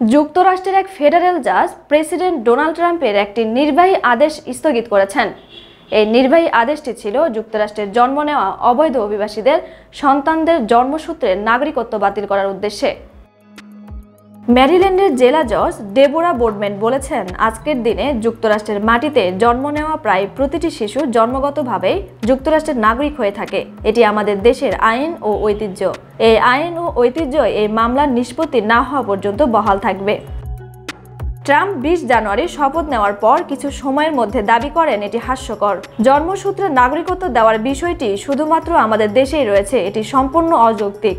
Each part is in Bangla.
যুক্তরাষ্ট্রের এক ফেডারেল জাজ প্রেসিডেন্ট ডোনাল্ড ট্রাম্পের একটি নির্বাহী আদেশ স্থগিত করেছেন। এই নির্বাহী আদেশটি ছিল যুক্তরাষ্ট্রের জন্ম নেওয়া অবৈধ অভিবাসীদের সন্তানদের জন্মসূত্রে নাগরিকত্ব বাতিল করার উদ্দেশ্যে। ম্যারিল্যান্ডের জেলা জজ ডেবোরা বোর্ডম্যান বলেছেন, আজকের দিনে যুক্তরাষ্ট্রের মাটিতে জন্ম নেওয়া প্রায় প্রতিটি শিশু জন্মগতভাবেই যুক্তরাষ্ট্রের নাগরিক হয়ে থাকে। এটি আমাদের দেশের আইন ও ঐতিহ্য। এই আইন ও ঐতিহ্য এই মামলার নিষ্পত্তি না হওয়া পর্যন্ত বহাল থাকবে। ট্রাম্প 20 জানুয়ারি শপথ নেওয়ার পর কিছু সময়ের মধ্যে দাবি করেন এটি হাস্যকর। জন্মসূত্রে নাগরিকত্ব দেওয়ার বিষয়টি শুধুমাত্র আমাদের দেশেই রয়েছে, এটি সম্পূর্ণ অযৌক্তিক।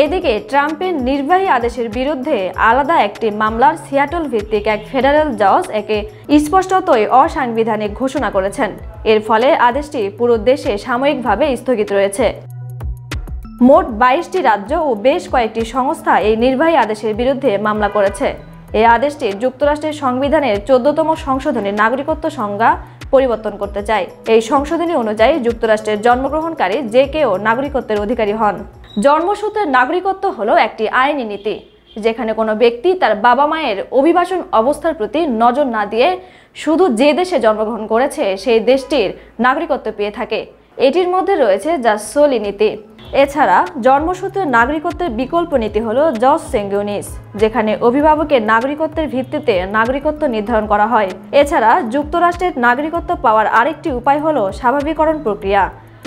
এদিকে ট্রাম্পের নির্বাহী আদেশের বিরুদ্ধে আলাদা একটি মামলার সিয়াটল ভিত্তিক এক ফেডারেল জজ একে স্পষ্টতই অসাংবিধানিক ঘোষণা করেছেন। এর ফলে আদেশটি পুরো দেশে সাময়িকভাবে স্থগিত রয়েছে। মোট 22টি রাজ্য ও বেশ কয়েকটি সংস্থা এই নির্বাহী আদেশের বিরুদ্ধে মামলা করেছে। এই আদেশটি যুক্তরাষ্ট্রের সংবিধানের 14তম সংশোধনীর নাগরিকত্ব সংজ্ঞা পরিবর্তন করতে চায়। এই সংশোধনী অনুযায়ী যুক্তরাষ্ট্রের জন্মগ্রহণকারী যে কেউ নাগরিকত্বের অধিকারী হন। জন্মসূত্রের নাগরিকত্ব হলো একটি আইনি নীতি, যেখানে কোনো ব্যক্তি তার বাবা মায়ের অভিবাসন অবস্থার প্রতি নজর না দিয়ে শুধু যে দেশে জন্মগ্রহণ করেছে সেই দেশটির নাগরিকত্ব পেয়ে থাকে। এটির মধ্যে রয়েছে জাসোলি নীতি। এছাড়া জন্মসূত্রের নাগরিকত্বের বিকল্প নীতি হলো জস সেঙ্গুইনিস, যেখানে অভিভাবকের নাগরিকত্বের ভিত্তিতে নাগরিকত্ব নির্ধারণ করা হয়। এছাড়া যুক্তরাষ্ট্রের নাগরিকত্ব পাওয়ার আরেকটি উপায় হলো স্বাভাবিকরণ প্রক্রিয়া,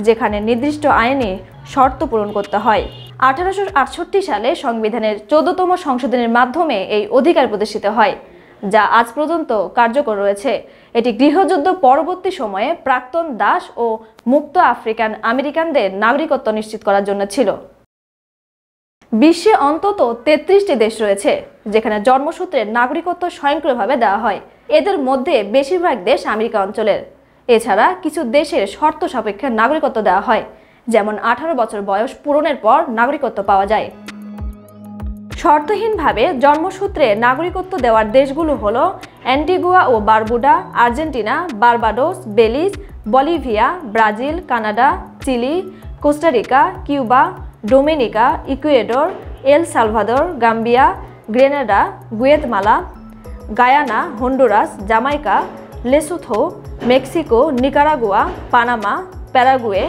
যেখানে নির্দিষ্ট আইনি শর্ত পূরণ করতে হয়। 1868 সালে সংবিধানের 14তম সংশোধনের মাধ্যমে এই অধিকার প্রতিষ্ঠিত হয়, যা আজ পর্যন্ত কার্যকর রয়েছে। এটি গৃহযুদ্ধ পরবর্তী সময়ে প্রাক্তন দাস ও মুক্ত আফ্রিকান আমেরিকানদের নাগরিকত্ব নিশ্চিত করার জন্য ছিল। বিশ্বে অন্তত 33টি দেশ রয়েছে যেখানে জন্মসূত্রের নাগরিকত্ব স্বয়ংক্রিয়ভাবে দেওয়া হয়। এদের মধ্যে বেশিরভাগ দেশ আমেরিকা অঞ্চলের। এছাড়া কিছু দেশের শর্ত সাপেক্ষে নাগরিকত্ব দেওয়া হয়, যেমন 18 বছর বয়স পূরণের পর নাগরিকত্ব পাওয়া যায়। শর্তহীনভাবে জন্মসূত্রে নাগরিকত্ব দেওয়ার দেশগুলো হলো অ্যান্টিগুয়া ও Barbuda, Argentina, Barbados, Belize, Bolivia, Brazil, Canada, Chile, Costa Rica, Cuba, Dominica, Ecuador, El Salvador, Gambia, Grenada, Guatemala, Guyana, Honduras, Jamaica, Lesotho, Mexico, Nicaragua, Panama, Paraguay,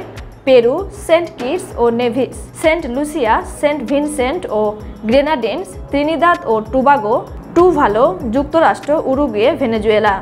Peru, Saint Kitts ও Nevis, Saint Lucia, Saint Vincent ও গ্রেনাডিনস, ত্রিনিদাদ ও টোবাগো, টুভালো, যুক্তরাষ্ট্র, উরুগুয়ে, ভেনেজুয়েলা।